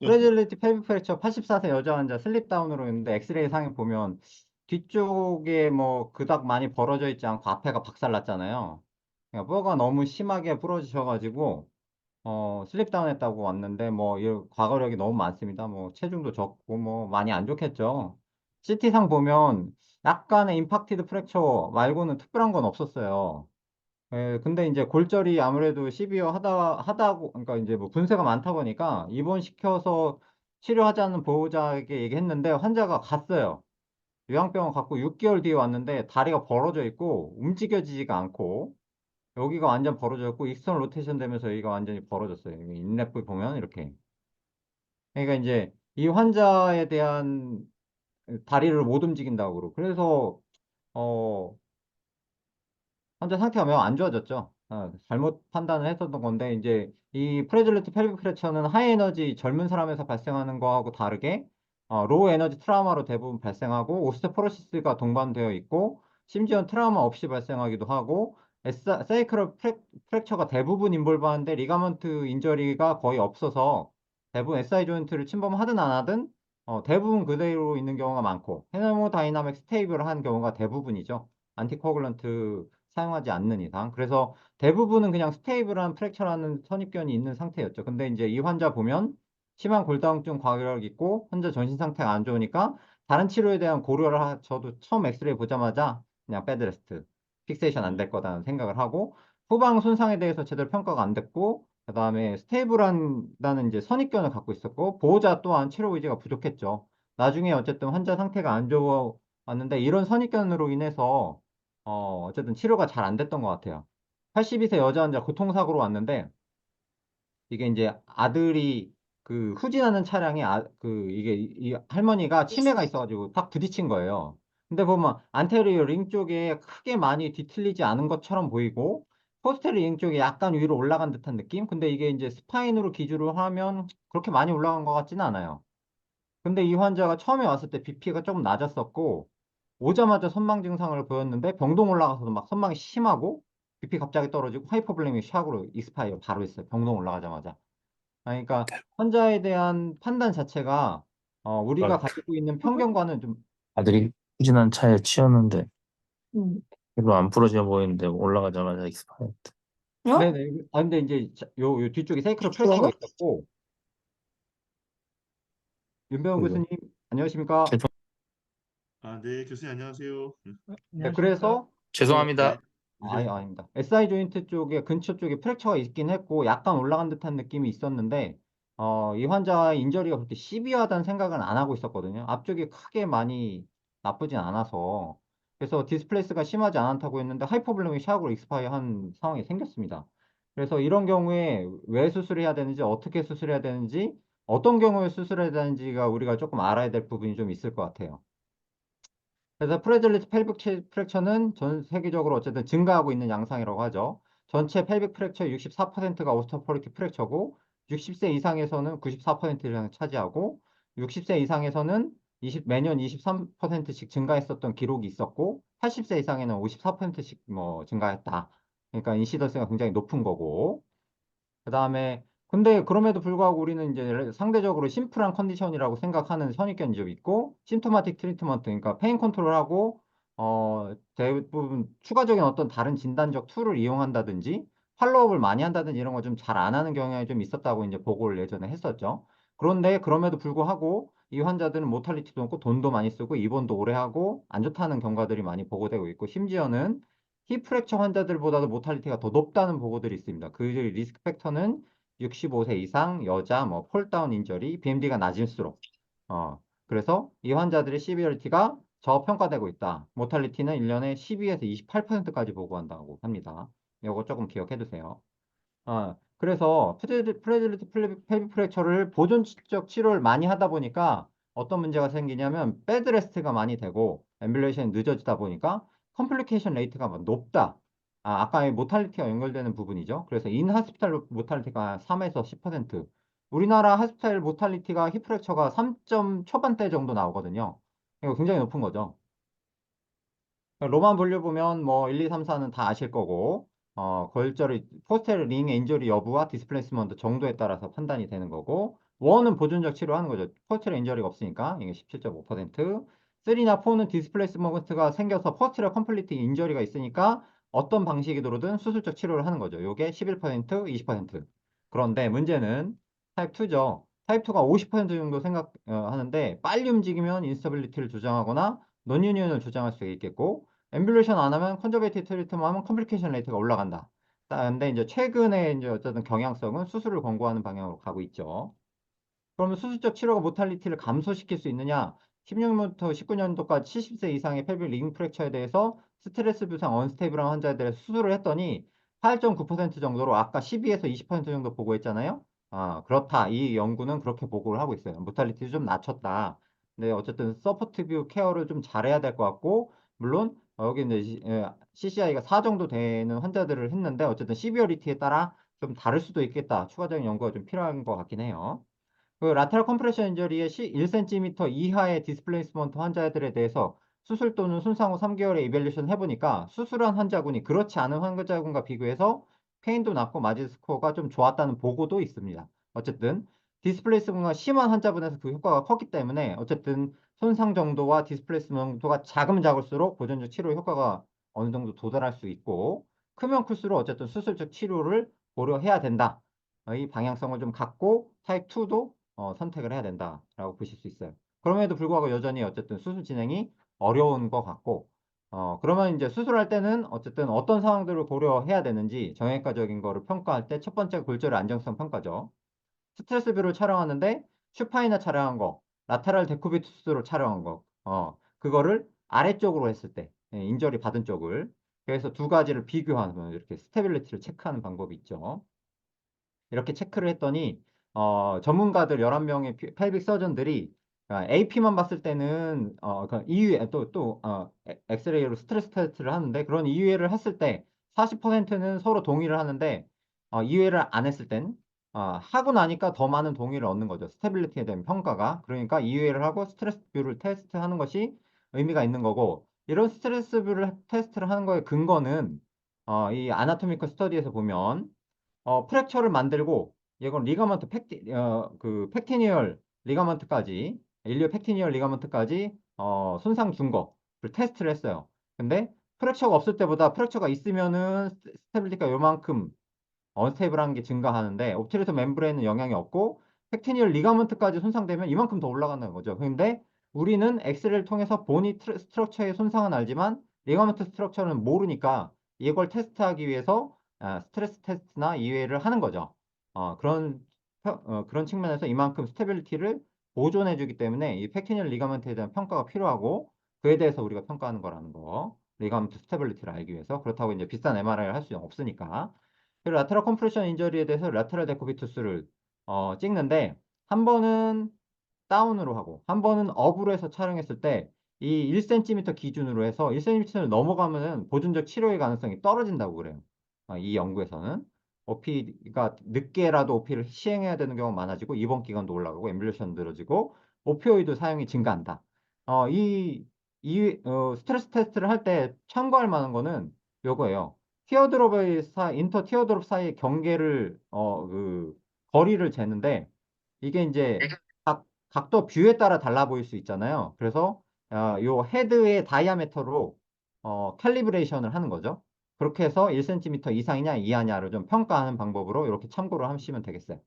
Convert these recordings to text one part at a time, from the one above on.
프레질리티 펠빅 프랙처 84세 여자 환자 슬립다운으로 있는데 엑스레이 상에 보면 뒤쪽에 뭐 그닥 많이 벌어져 있지 않고 앞에가 박살났잖아요. 그러니까 뼈가 너무 심하게 부러지셔가지고 슬립다운 했다고 왔는데 뭐 이 과거력이 너무 많습니다. 뭐 체중도 적고 뭐 많이 안 좋겠죠. CT상 보면 약간의 임팍티드 프랙처 말고는 특별한 건 없었어요. 예, 근데 이제 골절이 아무래도 시비어 하다고, 그러니까 이제 뭐 분세가 많다 보니까 입원시켜서 치료하자는 보호자에게 얘기했는데 환자가 갔어요. 요양병원 갔고 6개월 뒤에 왔는데 다리가 벌어져 있고 움직여지지가 않고 여기가 완전 벌어져 있고 익스턴 로테이션 되면서 여기가 완전히 벌어졌어요. 여기 인랩부 보면 이렇게. 그러니까 이제 이 환자에 대한 다리를 못 움직인다고 그러고 그래서 어 환자 상태가 매우 안 좋아졌죠. 잘못 판단을 했었던 건데, 이제 이 프레질리티 펠빅 프랙처는 하이 에너지 젊은 사람에서 발생하는 거하고 다르게, 로우 에너지 트라우마로 대부분 발생하고, 오스테포로시스가 동반되어 있고, 심지어 트라우마 없이 발생하기도 하고, 세이크럴 프랙처가 대부분 인볼브하는데, 리가먼트 인저리가 거의 없어서, 대부분 SI 조인트를 침범하든 안 하든, 대부분 그대로 있는 경우가 많고, 헤모다이나믹 스테이블한 경우가 대부분이죠. 안티코글런트 사용하지 않는 이상. 그래서 대부분은 그냥 스테이블한 프랙처라는 선입견이 있는 상태였죠. 근데 이제 이 환자 보면 심한 골다공증 과기력 있고 환자 전신 상태가 안 좋으니까 다른 치료에 대한 고려를 저도 처음 엑스레이 보자마자 그냥 베드레스트 픽세이션 안 될 거다는 생각을 하고 후방 손상에 대해서 제대로 평가가 안 됐고 그다음에 스테이블한다는 이제 선입견을 갖고 있었고 보호자 또한 치료 의지가 부족했죠. 나중에 어쨌든 환자 상태가 안 좋았는데 이런 선입견으로 인해서 어쨌든 치료가 잘 안 됐던 것 같아요. 82세 여자 환자 교통사고로 왔는데, 이게 이제 아들이 그 후진하는 차량에 이게 이 할머니가 치매가 있어가지고 딱 부딪힌 거예요. 근데 보면 안테리어 링 쪽에 크게 많이 뒤틀리지 않은 것처럼 보이고, 포스테리어 링 쪽에 약간 위로 올라간 듯한 느낌? 근데 이게 이제 스파인으로 기준으로 하면 그렇게 많이 올라간 것 같지는 않아요. 근데 이 환자가 처음에 왔을 때 BP가 조금 낮았었고, 오자마자 선망 증상을 보였는데 병동 올라가서도 막 선망이 심하고 BP 갑자기 떨어지고 하이퍼블레미क 샥으로 익스파이어 바로 했어요. 병동 올라가자마자. 그러니까 환자에 대한 판단 자체가 우리가 그러니까 가지고 있는 편견과는 좀 아들이 후진한 차에 치였는데 응. 별로 안 부러져 보이는데 올라가자마자 익스파이어트. 어? 네네. 근데 이제 요 뒤쪽에 세이크로 프랙처가 그러고? 있었고 윤병호 그리고 교수님 안녕하십니까? 죄송, 네, 교수님 안녕하세요. 네, 안녕하십니까? 그래서 네, 죄송합니다. 아니, 네. 아닙니다. SI 조인트 쪽에 근처 쪽에 프랙처가 있긴 했고 약간 올라간 듯한 느낌이 있었는데 이 환자의 인저리가 그렇게 시비하다는 생각은 안 하고 있었거든요. 앞쪽이 크게 많이 나쁘진 않아서 그래서 디스플레이스가 심하지 않다고 했는데 하이퍼블레믹 샥으로 익스파이어 한 상황이 생겼습니다. 그래서 이런 경우에 왜 수술해야 되는지 어떻게 수술해야 되는지 어떤 경우에 수술해야 되는지가 우리가 조금 알아야 될 부분이 좀 있을 것 같아요. 그래서 프레질리티 펠빅 프랙처는 전 세계적으로 어쨌든 증가하고 있는 양상이라고 하죠. 전체 펠빅 프랙처의 64%가 오스테오포리틱 프랙처고 60세 이상에서는 94%를 차지하고 60세 이상에서는 매년 23%씩 증가했었던 기록이 있었고 80세 이상에는 54%씩 뭐 증가했다. 그러니까 인시던스가 굉장히 높은 거고 그다음에 근데 그럼에도 불구하고 우리는 이제 상대적으로 심플한 컨디션이라고 생각하는 선입견이 좀 있고 심토마틱 트리트먼트 그러니까 페인 컨트롤하고 대부분 추가적인 어떤 다른 진단적 툴을 이용한다든지 팔로우업을 많이 한다든지 이런 거 좀 잘 안 하는 경향이 좀 있었다고 이제 보고를 예전에 했었죠. 그런데 그럼에도 불구하고 이 환자들은 모탈리티도 높고 돈도 많이 쓰고 입원도 오래 하고 안 좋다는 경과들이 많이 보고되고 있고 심지어는 힙 프랙처 환자들보다도 모탈리티가 더 높다는 보고들이 있습니다. 그 리스크 팩터는 65세 이상, 여자, 뭐 폴다운 인저리, BMD가 낮을수록 그래서 이 환자들의 시비어리티가 저평가되고 있다. 모탈리티는 1년에 12에서 28%까지 보고한다고 합니다. 이거 조금 기억해 두세요. 그래서 프레질리티 펠빅 프랙처를 보존적 치료를 많이 하다 보니까 어떤 문제가 생기냐면 배드레스트가 많이 되고 앰뷸레이션이 늦어지다 보니까 컴플리케이션 레이트가 막 높다. 아까 모탈리티가 연결되는 부분이죠. 그래서 인하스피탈 모탈리티가 3에서 10%. 우리나라 하스피탈 모탈리티가 힙프랙처가 3점 초반대 정도 나오거든요. 이거 굉장히 높은 거죠. 로만 분류 보면 뭐 1, 2, 3, 4는 다 아실 거고 골절이 포스테리 링 인저리 여부와 디스플레이스먼트 정도에 따라서 판단이 되는 거고 1은 보존적 치료하는 거죠. 포스트럴 인저리가 없으니까 이게 17.5%. 3나 4는 디스플레이스먼트가 생겨서 포스트럴 컴플리트 인저리가 있으니까 어떤 방식으로든 수술적 치료를 하는 거죠. 요게 11%, 20%. 그런데 문제는 타입 2죠. 타입 2가 50% 정도 생각하는데 빨리 움직이면 인스타빌리티를 조장하거나 논유니온을 조장할 수 있겠고 앰뷸레이션 안 하면 컨저베이티브 트리트먼트 하면 컴플리케이션 레이트가 올라간다. 근데 이제 최근에 이제 어쨌든 경향성은 수술을 권고하는 방향으로 가고 있죠. 그러면 수술적 치료가 모탈리티를 감소시킬 수 있느냐? 16년부터 19년도까지 70세 이상의 펠빅 링 프랙처에 대해서 스트레스 부상 언스테이블한 환자에 대해서 수술을 했더니 8.9% 정도로 아까 12에서 20% 정도 보고했잖아요. 그렇다. 이 연구는 그렇게 보고를 하고 있어요. 모탈리티를 좀 낮췄다. 근데 어쨌든 서포티브 케어를 좀 잘해야 될 것 같고 물론 여기 이제 CCI가 4 정도 되는 환자들을 했는데 어쨌든 시비어리티에 따라 좀 다를 수도 있겠다. 추가적인 연구가 좀 필요한 것 같긴 해요. 그 라테럴 컴프레션 인저리의 1cm 이하의 디스플레이스먼트 환자들에 대해서 수술 또는 손상 후 3개월에 이벨리션 해보니까 수술한 환자군이 그렇지 않은 환자군과 비교해서 페인도 낮고 마진 스코어가 좀 좋았다는 보고도 있습니다. 어쨌든 디스플레이스먼트가 심한 환자분에서 그 효과가 컸기 때문에 어쨌든 손상 정도와 디스플레이스먼트가 작으면 작을수록 보존적 치료 효과가 어느 정도 도달할 수 있고 크면 클수록 어쨌든 수술적 치료를 고려해야 된다. 이 방향성을 좀 갖고 타입 2도 선택을 해야 된다라고 보실 수 있어요. 그럼에도 불구하고 여전히 어쨌든 수술 진행이 어려운 것 같고, 그러면 이제 수술할 때는 어쨌든 어떤 상황들을 고려해야 되는지 정형외과적인 거를 평가할 때 첫 번째 골절의 안정성 평가죠. 스트레스 뷰를 촬영하는데 슈파이나 촬영한 거, 라테랄 데쿠비투스로 촬영한 거, 그거를 아래쪽으로 했을 때, 인저리 받은 쪽을. 그래서 두 가지를 비교하면 이렇게 스테빌리티를 체크하는 방법이 있죠. 이렇게 체크를 했더니 전문가들 11명의 펠빅 서전들이 AP만 봤을 때는 그 이후에 또 엑스레이로 스트레스 테스트를 하는데 그런 이후에를 했을 때 40%는 서로 동의를 하는데 이후에를 안 했을 땐 하고 나니까 더 많은 동의를 얻는 거죠. 스테빌리티에 대한 평가가. 그러니까 이후에를 하고 스트레스 뷰를 테스트하는 것이 의미가 있는 거고 이런 스트레스 뷰를 테스트를 하는 거의 근거는 이 아나토미컬 스터디에서 보면 프랙처를 만들고 이건 리가먼트 그 팩티니얼 리가먼트까지 일리오 팩티니얼 리가먼트까지 손상 준 거를 테스트를 했어요. 근데 프랙처가 없을 때보다 프랙처가 있으면은 스테빌리티가 요만큼 언스테이블한 게 증가하는데 옵티레이터 멤브레인은 영향이 없고 팩티니얼 리가먼트까지 손상되면 이만큼 더 올라가는 거죠. 근데 우리는 엑스레이를 통해서 보니 스트럭처의 손상은 알지만 리가먼트 스트럭처는 모르니까 이걸 테스트하기 위해서 스트레스 테스트나 이외를 하는 거죠. 그런 측면에서 이만큼 스테빌리티를 보존해 주기 때문에 이 팩티니얼 리가먼트에 대한 평가가 필요하고 그에 대해서 우리가 평가하는 거라는 거. 리가먼트 스테빌리티를 알기 위해서. 그렇다고 이제 비싼 MRI를 할 수는 없으니까. 그리고 라테럴 컴프레션 인저리에 대해서 라테럴 데코비투스를 찍는데 한 번은 다운으로 하고 한 번은 업으로 해서 촬영했을 때 이 1cm 기준으로 해서 1cm를 넘어가면은 보존적 치료의 가능성이 떨어진다고 그래요. 이 연구에서는 OP가 늦게라도 OP를 시행해야 되는 경우가 많아지고 입원 기간도 올라가고 앰뷸레이션 늘어지고 오피오이드 사용이 증가한다. 스트레스 테스트를 할 때 참고할 만한 거는 요거예요. 인터 티어드롭 사이의 경계를 거리를 재는데 이게 이제 각도 뷰에 따라 달라 보일 수 있잖아요. 그래서 요 헤드의 다이아메터로 캘리브레이션을 하는 거죠. 그렇게 해서 1cm 이상이냐 이하냐를 좀 평가하는 방법으로 이렇게 참고를 하시면 되겠어요.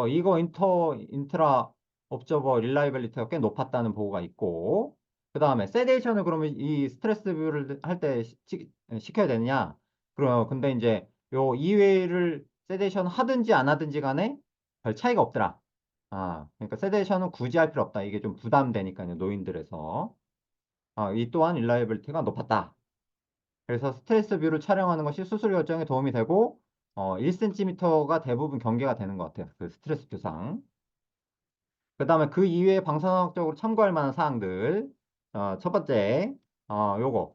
이거 인트라 옵저버 릴라이빌리티가 꽤 높았다는 보고가 있고 그 다음에 세데이션을 그러면 이 스트레스 뷰를 할 때 시켜야 되느냐 근데 이제 요 이외를 세데이션 하든지 안 하든지 간에 별 차이가 없더라. 그러니까 세데이션은 굳이 할 필요 없다. 이게 좀 부담되니까요 노인들에서. 이 또한 릴라이빌리티가 높았다. 그래서 스트레스 뷰를 촬영하는 것이 수술 결정에 도움이 되고 1cm가 대부분 경계가 되는 것 같아요. 그 스트레스 뷰상. 그 다음에 그 이외에 방사능학적으로 참고할 만한 사항들. 첫 번째, 요거.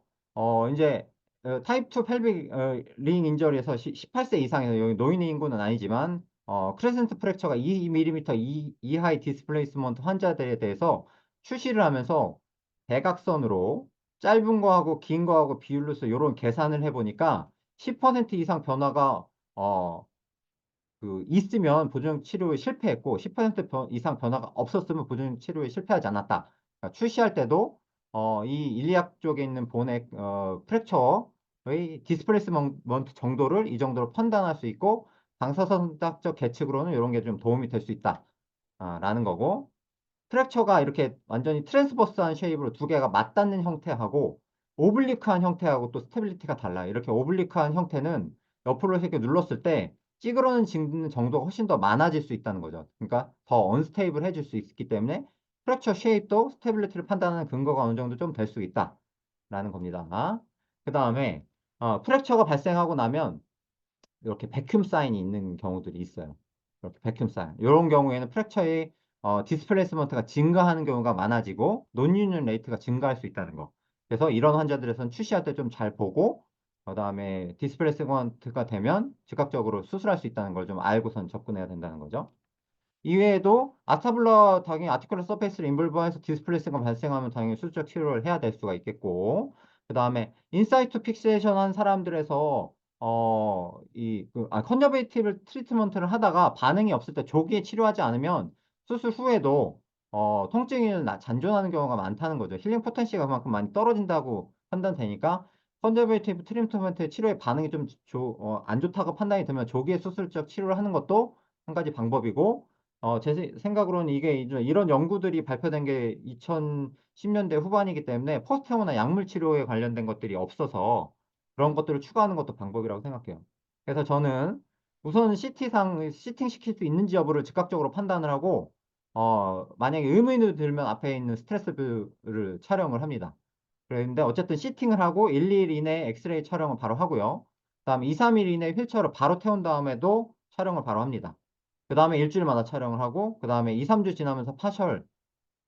이제, 타입 2 펠빅 링 인저리에서 18세 이상에서 여기 노인 인구는 아니지만, 크레센트 프랙처가 2mm 이하의 디스플레이스먼트 환자들에 대해서 출시를 하면서 대각선으로 짧은 거하고 긴 거하고 비율로서 이런 계산을 해보니까 10% 이상 변화가, 있으면 보존 치료에 실패했고 10% 이상 변화가 없었으면 보존 치료에 실패하지 않았다. 그러니까 출시할 때도 이 일리약 쪽에 있는 본의 프랙처의 디스플레이스먼트 정도를 이 정도로 판단할 수 있고 방사선학적 계측으로는 이런 게 좀 도움이 될 수 있다. 라는 거고 프랙처가 이렇게 완전히 트랜스버스한 쉐입으로 두 개가 맞닿는 형태하고 오블리크한 형태하고 또 스테빌리티가 달라요. 이렇게 오블리크한 형태는 옆으로 이렇게 눌렀을 때 찌그러지는 정도가 훨씬 더 많아질 수 있다는 거죠. 그러니까 더 언스테이블 해질 수 있기 때문에 프랙처 쉐입도 스테빌리티를 판단하는 근거가 어느 정도 좀 될 수 있다라는 겁니다. 그 다음에 프랙처가 발생하고 나면 이렇게 백큐ම් 사인이 있는 경우들이 있어요. 이렇게 백큐ම් 사인. 이런 경우에는 프랙처의 디스플레이스먼트가 증가하는 경우가 많아지고 논유니언 레이트가 증가할 수 있다는 거. 그래서 이런 환자들에서는 출시할 때 좀 잘 보고 그다음에 디스플레이스먼트가 되면 즉각적으로 수술할 수 있다는 걸 좀 알고선 접근해야 된다는 거죠. 이외에도 아스타블라 당연히 아티큘러 서페이스를 인볼브해서 디스플레이스가 발생하면 당연히 수술적 치료를 해야 될 수가 있겠고 그 다음에 인사이트 픽세이션 한 사람들에서 컨저베이티브 트리트먼트를 하다가 반응이 없을 때 조기에 치료하지 않으면 수술 후에도 통증이 잔존하는 경우가 많다는 거죠. 힐링 포텐시가 그만큼 많이 떨어진다고 판단되니까 컨저베이티브 트리트먼트 치료의 반응이 좀 안 좋다고 판단이 되면 조기에 수술적 치료를 하는 것도 한 가지 방법이고 제 생각으로는 이게 이제 이런 연구들이 발표된 게 2010년대 후반이기 때문에 포스트모나 약물 치료에 관련된 것들이 없어서 그런 것들을 추가하는 것도 방법이라고 생각해요. 그래서 저는 우선 시팅 시킬 수 있는지 여부를 즉각적으로 판단을 하고 만약에 의문이 들면 앞에 있는 스트레스 뷰를 촬영을 합니다. 그런데 어쨌든 시팅을 하고 1, 2일 이내에 엑스레이 촬영을 바로 하고요. 그다음에 2, 3일 이내에 휠체어를 바로 태운 다음에도 촬영을 바로 합니다. 그 다음에 일주일마다 촬영을 하고 그 다음에 2, 3주 지나면서 파셜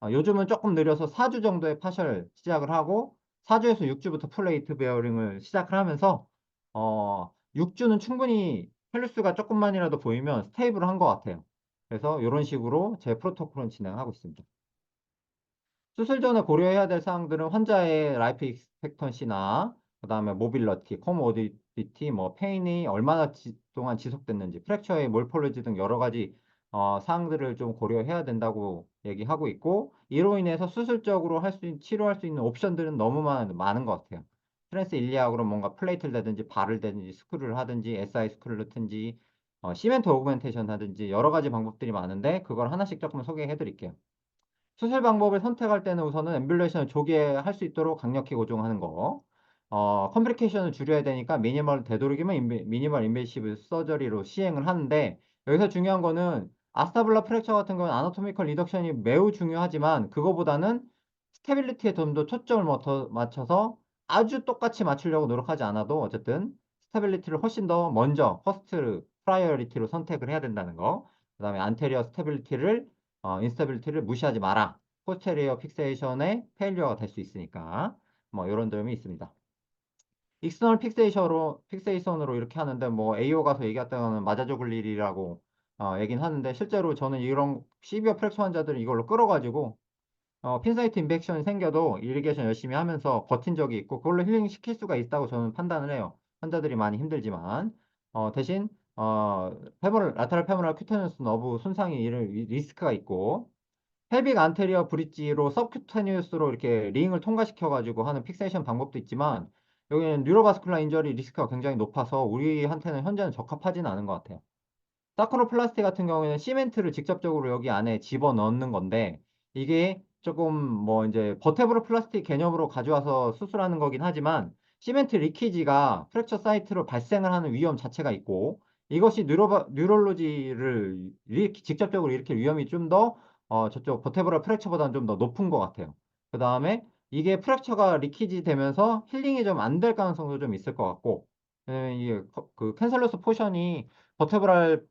요즘은 조금 느려서 4주 정도의 파셜 시작을 하고 4주에서 6주부터 플레이트 베어링을 시작을 하면서 6주는 충분히 헬루스가 조금만이라도 보이면 스테이블한 것 같아요. 그래서 이런 식으로 제 프로토콜은 진행하고 있습니다. 수술 전에 고려해야 될 사항들은 환자의 라이프 익스펙턴시나 그다음에 모빌러티, 코모디티, 뭐 페인이 얼마나 동안 지속됐는지, 프랙처의 몰폴로지 등 여러 가지 사항들을 좀 고려해야 된다고 얘기하고 있고 이로 인해서 수술적으로 치료할 수 있는 옵션들은 너무 많은 것 같아요. 트랜스 일리아크로 뭔가 플레이트를 대든지 발을 대든지 스크류를 하든지 SI 스크류를 튼지 시멘트 오그멘테이션 하든지 여러 가지 방법들이 많은데 그걸 하나씩 조금 소개해 드릴게요. 수술 방법을 선택할 때는 우선은 엠뷸레이션을 조기에 할 수 있도록 강력히 고정하는 거. 컴플리케이션을 줄여야 되니까 되도록이면 미니멀 인베이시브 서저리로 시행을 하는데 여기서 중요한 거는 아스타블라 프랙처 같은 경우는 아나토미컬 리덕션이 매우 중요하지만 그거보다는 스테빌리티에 좀 더 초점을 맞춰서 아주 똑같이 맞추려고 노력하지 않아도 어쨌든 스테빌리티를 훨씬 더 먼저 퍼스트 프라이어리티로 선택을 해야 된다는 거. 그 다음에 안테리어 스테빌리티를 인스타빌리티를 무시하지 마라. 포스테리어 픽세이션의 페일리어가 될 수 있으니까 뭐 이런 점이 있습니다. 익스터널 픽세이션으로 이렇게 하는데 뭐 AO 가서 얘기했다가는 맞아 죽을 일이라고 얘기는 하는데 실제로 저는 이런 시비어 프랙처 환자들을 이걸로 끌어가지고 핀사이트 인펙션이 생겨도 이리게이션 열심히 하면서 버틴 적이 있고 그걸로 힐링 시킬 수가 있다고 저는 판단을 해요. 환자들이 많이 힘들지만 대신 라테랄 페모럴 큐테너스 너브 손상이 이를 리스크가 있고 pelvic 안테리어 브릿지로 서큐테니우스로 이렇게 링을 통과시켜 가지고 하는 픽세이션 방법도 있지만 여기는 뉴로바스쿨라 인저리 리스크가 굉장히 높아서 우리한테는 현재는 적합하지는 않은 것 같아요. 사크로플라스티 같은 경우에는 시멘트를 직접적으로 여기 안에 집어넣는 건데 이게 조금 뭐 이제 버테브로 플라스틱 개념으로 가져와서 수술하는 거긴 하지만 시멘트 리키지가 프랙처 사이트로 발생을 하는 위험 자체가 있고 이것이 뉴럴로지를 직접적으로 일으킬 위험이 좀 더 저쪽 버테브라 프랙처보다는 좀 더 높은 것 같아요. 그 다음에 이게 프랙처가 리키지 되면서 힐링이 좀 안 될 가능성도 좀 있을 것 같고 왜냐면 이게 그 캔슬러스 포션이 버테브랄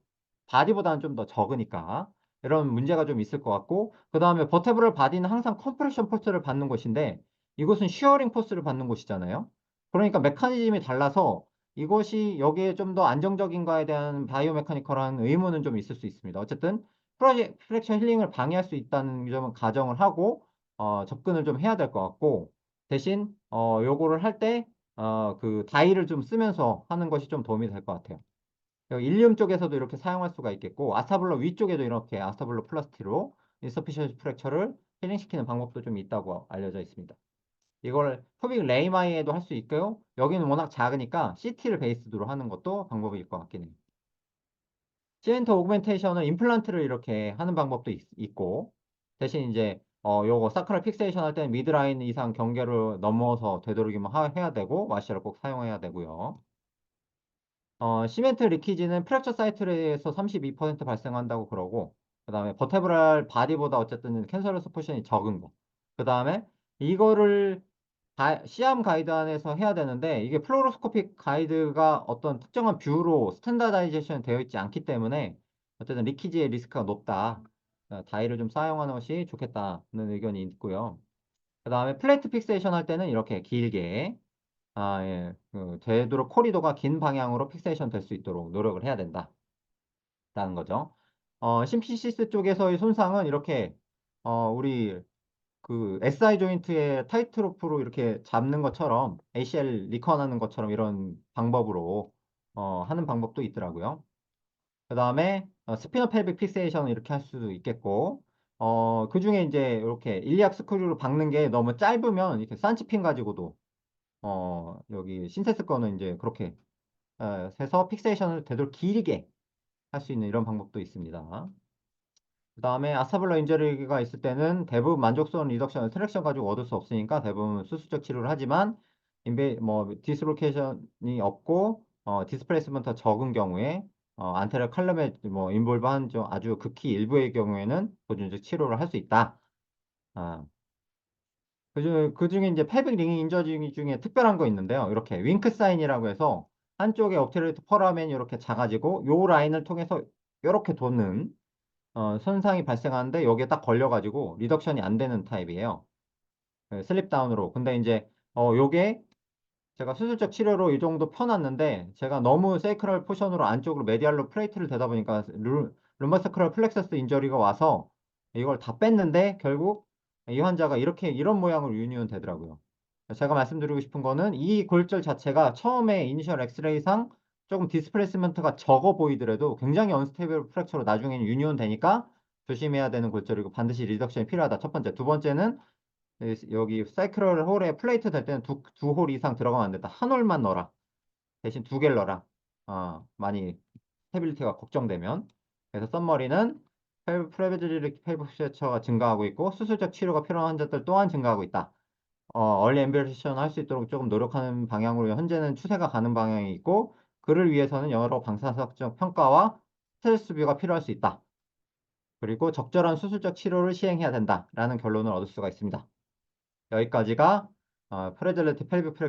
바디보다는 좀 더 적으니까 이런 문제가 좀 있을 것 같고 그 다음에 버테브럴 바디는 항상 컴프레션 포스를 받는 곳인데 이곳은 쉬어링 포스를 받는 곳이잖아요. 그러니까 메커니즘이 달라서 이것이 여기에 좀 더 안정적인가에 대한 바이오 메카니컬한 의문은 좀 있을 수 있습니다. 어쨌든 프랙션 힐링을 방해할 수 있다는 점은 가정을 하고 접근을 좀 해야 될 것 같고 대신 요거를 할 때 그 다이를 좀 쓰면서 하는 것이 좀 도움이 될 것 같아요. 여기 일리움 쪽에서도 이렇게 사용할 수가 있겠고, 아스타블러 위쪽에도 이렇게 아스타블러 플라스티로 인서피션시 프랙처를 힐링시키는 방법도 좀 있다고 알려져 있습니다. 이걸 푸빅 레이마이에도 할 수 있고요. 여기는 워낙 작으니까 CT를 베이스로 하는 것도 방법일 것 같긴 해요. 시멘트 오그멘테이션은 임플란트를 이렇게 하는 방법도 있고, 대신 이제 요거 사크랄 픽세이션 할 때는 미드라인 이상 경계를 넘어서 되도록이면 해야 되고, 와시를 꼭 사용해야 되고요. 시멘트 리키지는 프랙처 사이트에서 32% 발생한다고 그러고, 그 다음에 버테브랄 바디보다 어쨌든 캔서러스 포션이 적은 거. 그 다음에 이거를 시암 가이드 안에서 해야 되는데, 이게 플로로스코픽 가이드가 어떤 특정한 뷰로 스탠다다이제이션 되어 있지 않기 때문에 어쨌든 리키지의 리스크가 높다. 다이를 좀 사용하는 것이 좋겠다는 의견이 있고요. 그 다음에 플레이트 픽세이션 할 때는 이렇게 길게 예. 되도록 코리도가 긴 방향으로 픽세이션 될 수 있도록 노력을 해야 된다는 거죠. 심피시스 쪽에서의 손상은 이렇게 우리 그 SI 조인트의 타이트로프로 이렇게 잡는 것처럼 ACL 리컨하는 것처럼 이런 방법으로 하는 방법도 있더라고요. 그 다음에 스피너 펠빅 픽세이션은 이렇게 할 수도 있겠고 그 중에 이제 이렇게 일리악 스크류로 박는 게 너무 짧으면 이렇게 산치핀 가지고도 여기 신세스 거는 이제 그렇게 해서 픽세이션을 되도록 길게 할 수 있는 이런 방법도 있습니다. 그 다음에 아스타블러 인저리가 있을 때는 대부분 만족스러운 리덕션, 트랙션 가지고 얻을 수 없으니까 대부분 수술적 치료를 하지만 디스로케이션이 없고 디스플레이스먼트가 적은 경우에 안테리어 칼럼에 뭐 인볼브한 좀 아주 극히 일부의 경우에는 보존적 치료를 할 수 있다. 아, 그중에 이제 패빅 링 인저리 중에 특별한 거 있는데요. 이렇게 윙크 사인이라고 해서 한쪽에 옵테레이트 퍼라멘이 이렇게 작아지고 요 라인을 통해서 이렇게 도는 손상이 발생하는데 여기에 딱 걸려가지고 리덕션이 안 되는 타입이에요. 슬립 다운으로. 근데 이제 요게 제가 수술적 치료로 이 정도 펴놨는데 제가 너무 세이크럴 포션으로 안쪽으로 메디알로 플레이트를 대다 보니까 룸바사크럴 플렉서스 인저리가 와서 이걸 다 뺐는데 결국 이 환자가 이런 모양으로 유니온 되더라고요. 제가 말씀드리고 싶은 거는 이 골절 자체가 처음에 이니셜 엑스레이상 조금 디스플레이스먼트가 적어 보이더라도 굉장히 언스테이블 프랙처로 나중에는 유니온 되니까 조심해야 되는 골절이고 반드시 리덕션이 필요하다. 첫 번째. 두 번째는 여기 사이클 홀에 플레이트 될 때는 두 홀 이상 들어가면 안 된다. 한 홀만 넣어라. 대신 두 개를 넣어라. 많이 스테빌리티가 걱정되면. 그래서 썸머리는 프레베질리 펠브스처가 증가하고 있고 수술적 치료가 필요한 환자들 또한 증가하고 있다. 얼리 엠베리션 할 수 있도록 조금 노력하는 방향으로 현재는 추세가 가는 방향이 있고 그를 위해서는 여러 방사선적 평가와 스트레스 뷰가 필요할 수 있다. 그리고 적절한 수술적 치료를 시행해야 된다라는 결론을 얻을 수가 있습니다. 여기까지가 프레젤레티 펠빅 프랙처